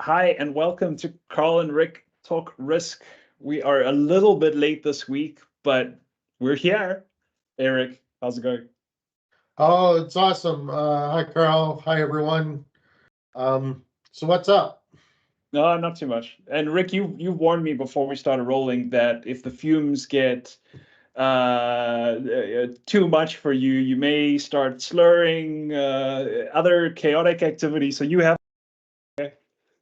Hi, and welcome to Carl and Rick Talk Risk. We are a little bit late this week, but we're here. Eric, how's it going? Oh, it's awesome. Hi, Carl. Hi, everyone. So what's up? No, not too much. And Rick, you warned me before we started rolling that if the fumes get too much for you, you may start slurring, other chaotic activity. So you have.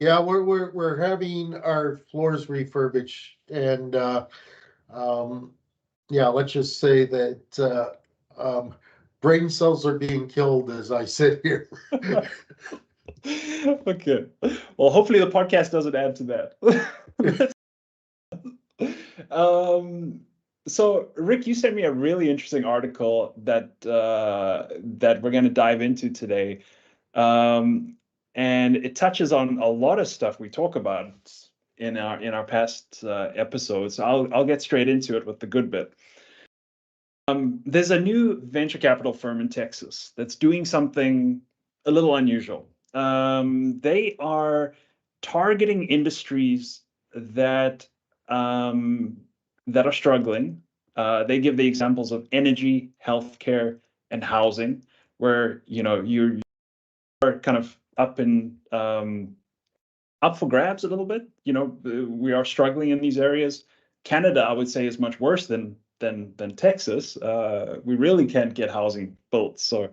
Yeah, we're having our floors refurbished, and um, yeah, let's just say that brain cells are being killed as I sit here. Okay. Well, hopefully the podcast doesn't add to that. Um, so Rick, you sent me a really interesting article that we're going to dive into today, um, and it touches on a lot of stuff we talk about in our past episodes. I'll get straight into it with the good bit. There's a new venture capital firm in Texas that's doing something a little unusual. They are targeting industries that um, that are struggling. They give the examples of energy, healthcare, and housing, where you're kind of up for grabs a little bit. We are struggling in these areas. Canada, I would say, is much worse than Texas. We really can't get housing built, so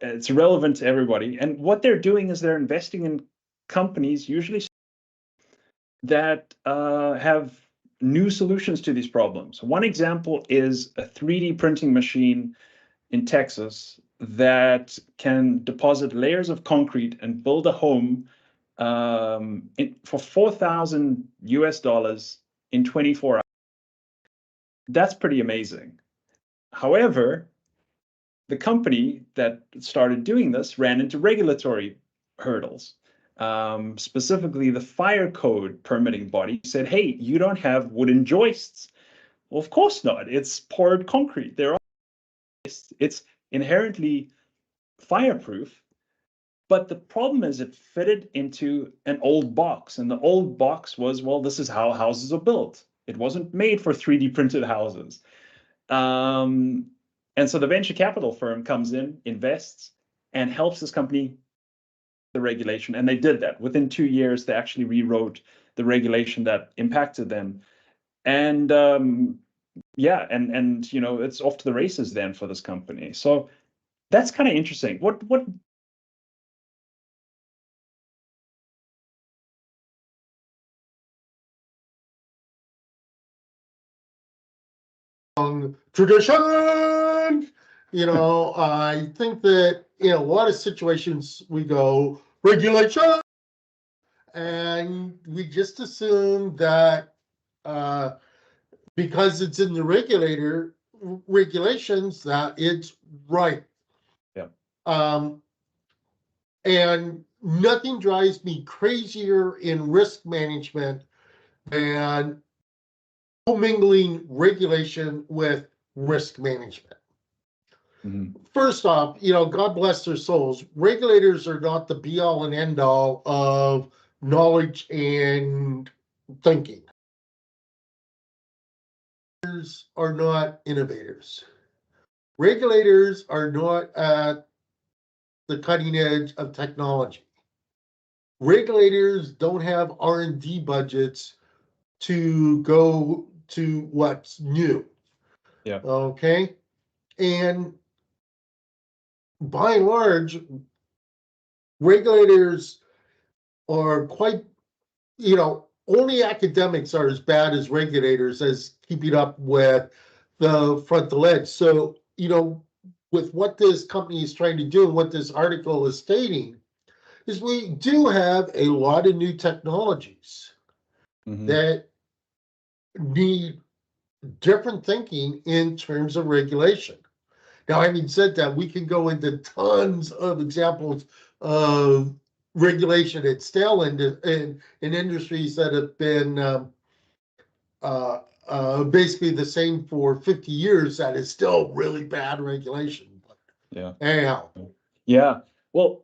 it's relevant to everybody. And what they're doing is they're investing in companies, usually that have new solutions to these problems. One example is a 3D printing machine in Texas that can deposit layers of concrete and build a home for 4,000 US dollars in 24 hours. That's pretty amazing. However, the company that started doing this ran into regulatory hurdles. Specifically, the fire code permitting body said, hey, you don't have wooden joists. Well, of course not. It's poured concrete. It's inherently fireproof. But the problem is it fitted into an old box. And the old box was, well, this is how houses are built. It wasn't made for 3D printed houses. Um, and so the venture capital firm comes in, invests, and helps this company the regulation. And they did that. Within 2 years, they actually rewrote the regulation that impacted them. And yeah, and it's off to the races then for this company. So that's kind of interesting. What Tradition. I think that in a lot of situations we go regulation, and we just assume that uh, because it's in the regulations that it's right. Yeah. Um, and nothing drives me crazier in risk management than commingling regulation with risk management. Mhm. First off, God bless their souls. Regulators are not the be all and end all of knowledge and thinking. Regulators are not innovators. Regulators are not at the cutting edge of technology. Regulators don't have R&D budgets to go to what's new. Yeah. Okay. And by and large, regulators are quite, only academics are as bad as regulators as keeping up with the frontal edge. So, with what this company is trying to do and what this article is stating, is we do have a lot of new technologies Mhm. that need different thinking in terms of regulation. Now, having said that, we can go into tons of examples of regulation at scale in industries that have been uh, basically the same for 50 years that is still really bad regulation. Yeah. Anyhow, Yeah. Well,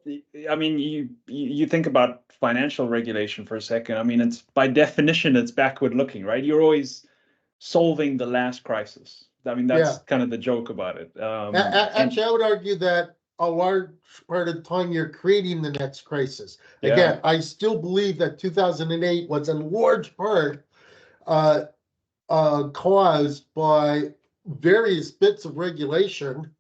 I mean, you think about financial regulation for a second. I mean, it's by definition, it's backward looking, right? You're always solving the last crisis. I mean, Yeah. that's kind of the joke about it. And Actually, I would argue that a large part of the time you're creating the next crisis. yeah, Again, I still believe that 2008 was in large part uh, caused by various bits of regulation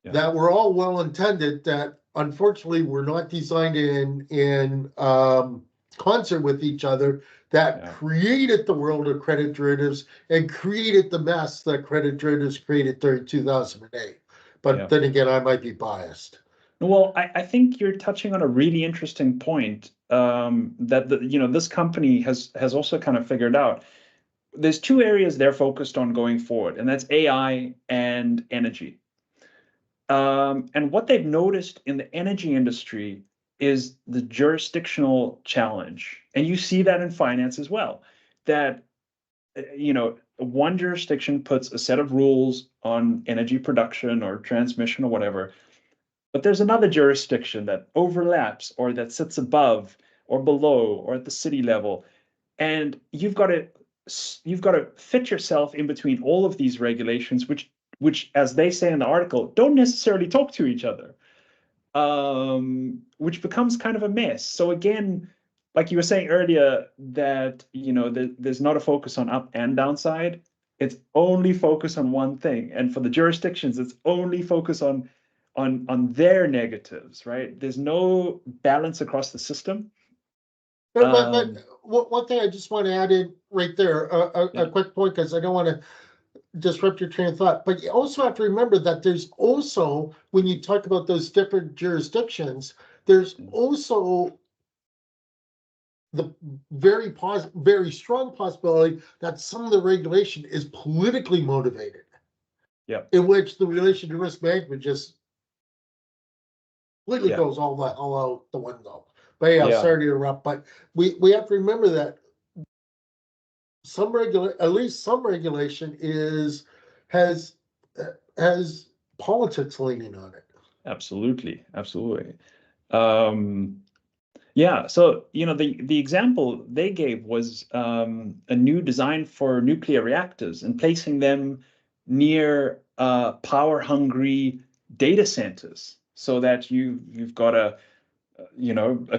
yeah, that were all well intended that unfortunately were not designed in concert with each other, that yeah, created the world of credit derivatives and created the mess that credit derivatives created during 2008. But yeah. then again, I might be biased. Well, I think you're touching on a really interesting point, that this company has also kind of figured out. There's two areas they're focused on going forward, and that's AI and energy. And what they've noticed in the energy industry is the jurisdictional challenge. And you see that in finance as well, that, one jurisdiction puts a set of rules on energy production or transmission or whatever, but there's another jurisdiction that overlaps or that sits above or below or at the city level. And you've got to fit yourself in between all of these regulations, which, as they say in the article, don't necessarily talk to each other, which becomes kind of a mess. So again, like you were saying earlier, that there's not a focus on up and downside. It's only focus on one thing, and for the jurisdictions, it's only focus on their negatives, right? There's no balance across the system. But Um, one thing I just want to add in right there, yeah, a quick point, because I don't want to disrupt your train of thought. But you also have to remember that there's also, when you talk about those different jurisdictions, there's also the very strong possibility that some of the regulation is politically motivated, yeah, in which the relation to risk management just completely yeah, goes all out the window. But yeah, yeah. sorry to interrupt, but we have to remember that at least some regulation has has politics leaning on it. Absolutely, absolutely. Um, yeah, so the example they gave was, a new design for nuclear reactors and placing them near power-hungry data centers, so that you've got a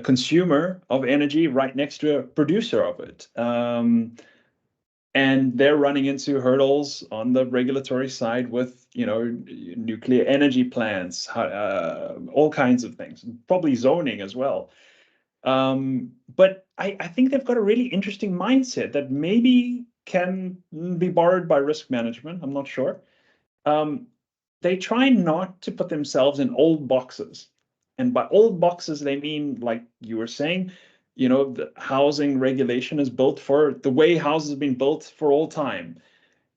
consumer of energy right next to a producer of it. And they're running into hurdles on the regulatory side with nuclear energy plants, all kinds of things, probably zoning as well. But I think they've got a really interesting mindset that maybe can be borrowed by risk management. I'm not sure. Um, they try not to put themselves in old boxes. And by old boxes, they mean, like you were saying, the housing regulation is built for the way houses have been built for all time.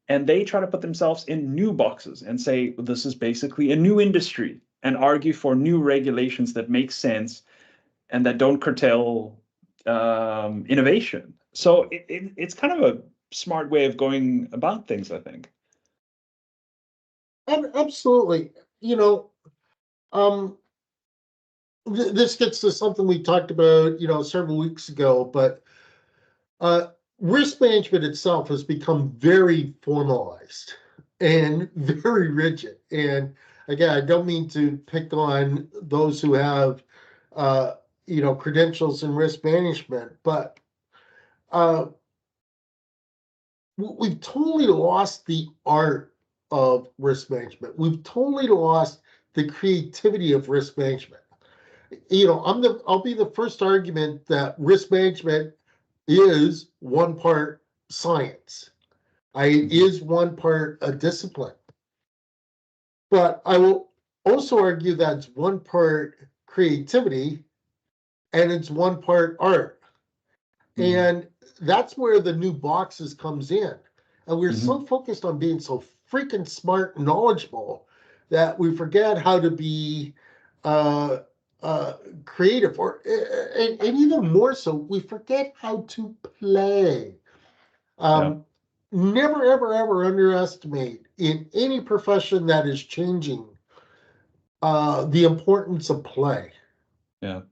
And they try to put themselves in new boxes and say, this is basically a new industry, and argue for new regulations that make sense and that don't curtail innovation. So it's kind of a smart way of going about things, I think. And absolutely, you know, um, this gets to something we talked about, several weeks ago, but uh, risk management itself has become very formalized and very rigid. And again, I don't mean to pick on those who have, uh, credentials in risk management, but uh, we've totally lost the art of risk management. We've totally lost the creativity of risk management. I'll be the first argument that risk management is one part science. Mhm. Is one part a discipline. But I will also argue that it's one part creativity and it's one part art. Mhm. And that's where the new boxes comes in. And we're so Mhm. focused on being so freaking smart and knowledgeable that we forget how to be uh, uh, creative, and even more so, we forget how to play. Yeah. Um, Never, ever, ever underestimate in any profession that is changing the importance of play. Yeah.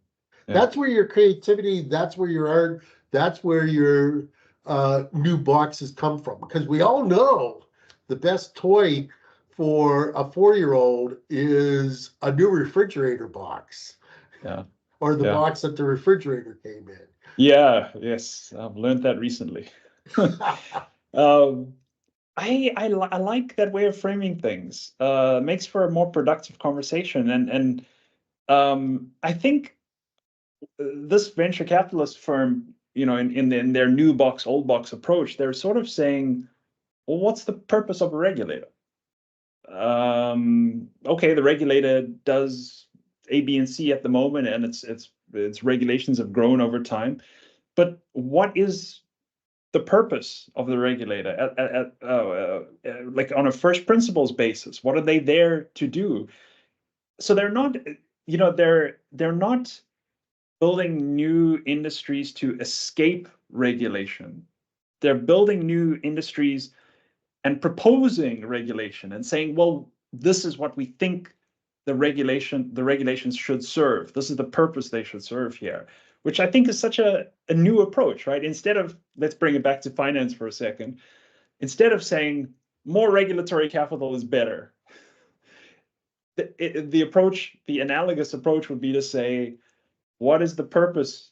Yeah. That's where your creativity, that's where your art, that's where your new boxes come from. Because we all know the best toy for a 4-year-old is a new refrigerator box Yeah. or the Yeah. box that the refrigerator came in. Yeah. Yes. I've learned that recently. Um, I like that way of framing things. Makes for a more productive conversation, and I think this venture capitalist firm, in their new box, old box approach, they're sort of saying, well, what's the purpose of a regulator? Okay, the regulator does A, B, and C at the moment, and its regulations have grown over time. But what is the purpose of the regulator like on a first principles basis? What are they there to do? So they're not, they're not building new industries to escape regulation. They're building new industries and proposing regulation and saying, well, this is what we think the regulations should serve. This is the purpose they should serve here, which I think is such a new approach, right? Instead of, let's bring it back to finance for a second, instead of saying more regulatory capital is better, the analogous approach would be to say, what is the purpose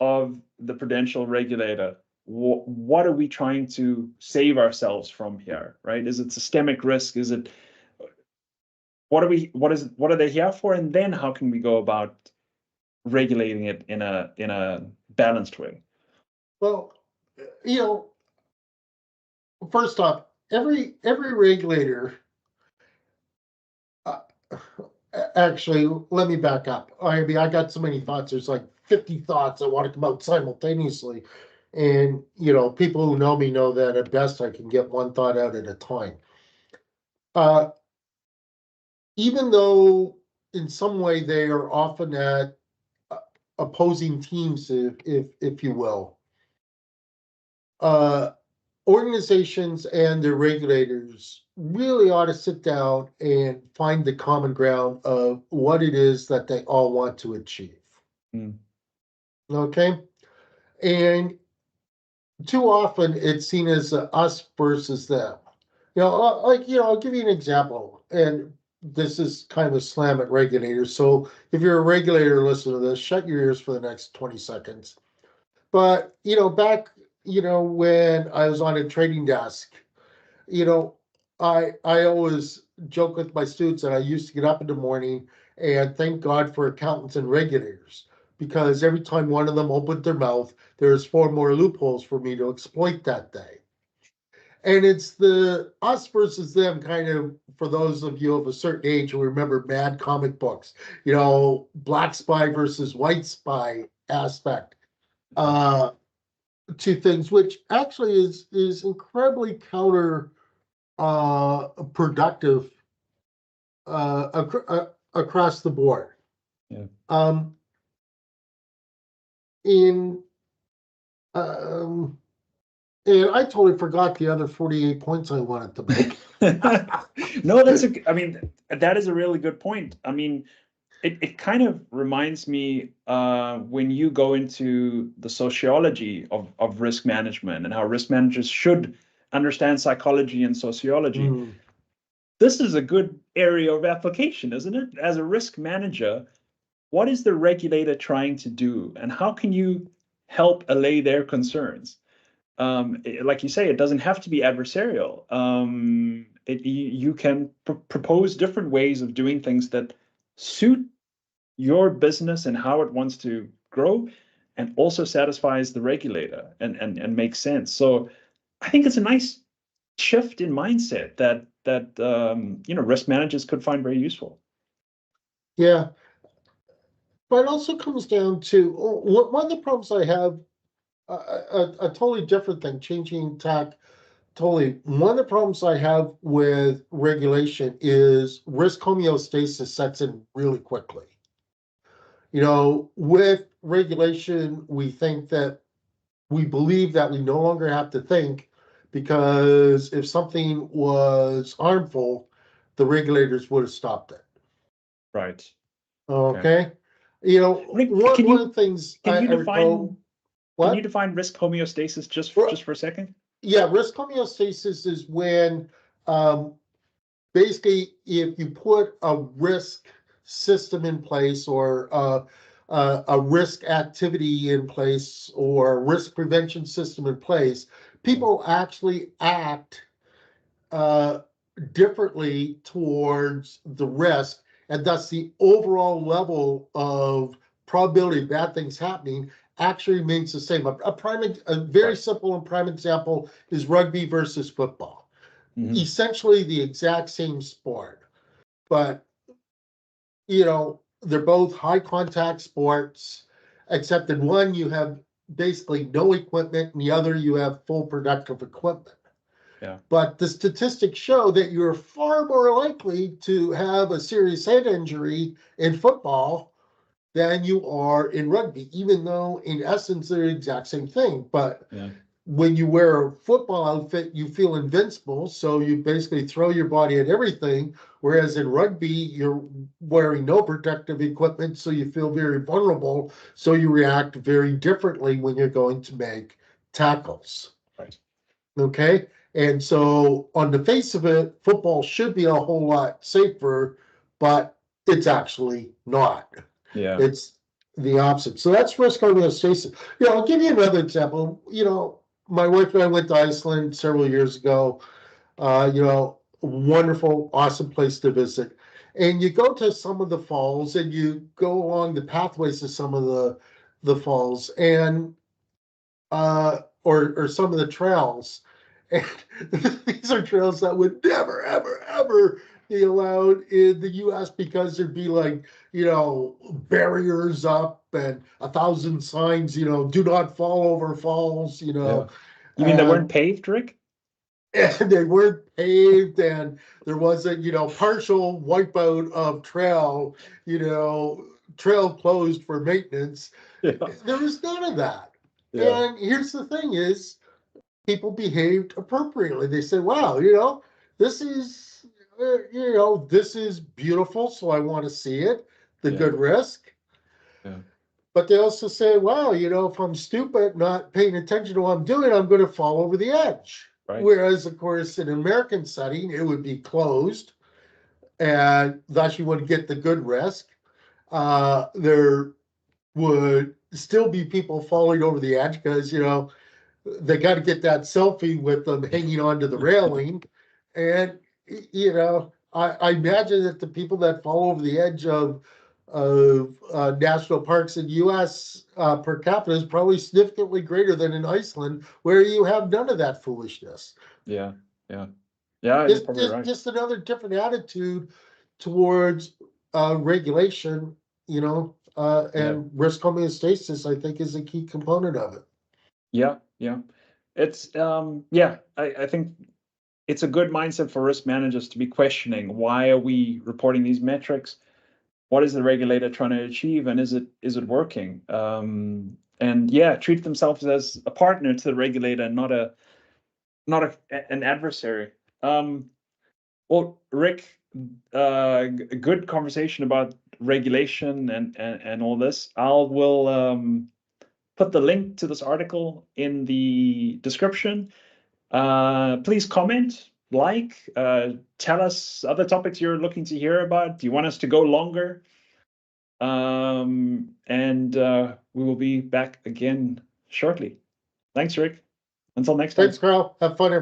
of the prudential regulator? What are we trying to save ourselves from here, right? Is it systemic risk? Is it, what are they here for? And then how can we go about regulating it in a balanced way? Well, you know, first off, every regulator, uh, actually, let me back up. I mean, I got so many thoughts. There's like 50 thoughts I want to come out simultaneously. And, people who know me know that at best I can get one thought out at a time. Uh, Even though in some way they are often at opposing teams, if you will, uh, organizations and their regulators really ought to sit down and find the common ground of what it is that they all want to achieve. Mm. Okay. And too often it's seen as us versus them. I'll give you an example. And this is kind of a slam at regulators. So if you're a regulator, listen to this, shut your ears for the next 20 seconds. But, back, when I was on a trading desk, you know, I always joke with my students that I used to get up in the morning and thank God for accountants and regulators because every time one of them opened their mouth, there's 4 more loopholes for me to exploit that day. And it's the us versus them kind of for those of you of a certain age who remember Mad comic books, black spy versus white spy aspect. Uh, to things, which actually is incredibly counter productive across the board. Yeah. In and I totally forgot the other 48 points I wanted to make. No, I mean, that is a really good point. I mean, it kind of reminds me when you go into the sociology of risk management and how risk managers should understand psychology and sociology. Mm. This is a good area of application, isn't it? As a risk manager, what is the regulator trying to do, and how can you help allay their concerns? Like you say, it doesn't have to be adversarial. You can propose different ways of doing things that suit your business and how it wants to grow, and also satisfies the regulator and makes sense. So I think it's a nice shift in mindset that risk managers could find very useful. Yeah, but it also comes down to one of the problems I have. A totally different thing, changing tack. Totally. One of the problems I have with regulation is risk homeostasis sets in really quickly. With regulation, we believe that we no longer have to think because if something was harmful, the regulators would have stopped it. Right. Okay. You know, Rick, one of the things can you I recall, can you define risk homeostasis just for a second? Yeah, risk homeostasis is when basically if you put a risk system in place or a risk activity in place or a risk prevention system in place, people actually act differently towards the risk, and thus the overall level of probability of bad things happening actually remains the same. A very simple and prime example is rugby versus football. Essentially the exact same sport, but they're both high contact sports, except in one you have basically no equipment, and the other you have full productive equipment. Yeah. But the statistics show that you're far more likely to have a serious head injury in football than you are in rugby, even though in essence they're the exact same thing. But when you wear a football outfit, you feel invincible. So you basically throw your body at everything. Whereas in rugby, you're wearing no protective equipment. So you feel very vulnerable. So you react very differently when you're going to make tackles. Right. Okay. And so on the face of it, football should be a whole lot safer, but it's actually not. Yeah. It's the opposite. So that's risk homeostasis. I'll give you another example. My wife and I went to Iceland several years ago. Wonderful, awesome place to visit. And you go to some of the falls and you go along the pathways to some of the falls and or some of the trails. And these are trails that would never, ever, ever be allowed in the US because there'd be barriers up and 1,000 signs, do not fall over falls, You mean they weren't paved, Rick? And they weren't paved, and there was a partial wipeout of trail, trail closed for maintenance. There was none of that. And here's the thing is, people behaved appropriately. They said, wow, this is, this is beautiful, so I want to see it, the good risk. But they also say, wow, if I'm stupid, not paying attention to what I'm doing, I'm going to fall over the edge. Right. Whereas, of course, in an American setting, it would be closed, and thus you would get the good risk. There would still be people falling over the edge because, they got to get that selfie with them hanging onto the railing. And, I imagine that the people that fall over the edge of national parks in US per capita is probably significantly greater than in Iceland, where you have none of that foolishness. Yeah. You're probably right. Just another different attitude towards regulation, and risk homeostasis, I think, is a key component of it. Yeah. It's I think it's a good mindset for risk managers to be questioning, why are we reporting these metrics? What is the regulator trying to achieve, and is it working? And treat themselves as a partner to the regulator and not an adversary. Well, Rick, a good conversation about regulation and all this. Will put the link to this article in the description. Please comment, tell us other topics you're looking to hear about. Do you want us to go longer? And we will be back again shortly. Thanks, Rick. Until next time. Thanks, Carl. Have fun, everybody.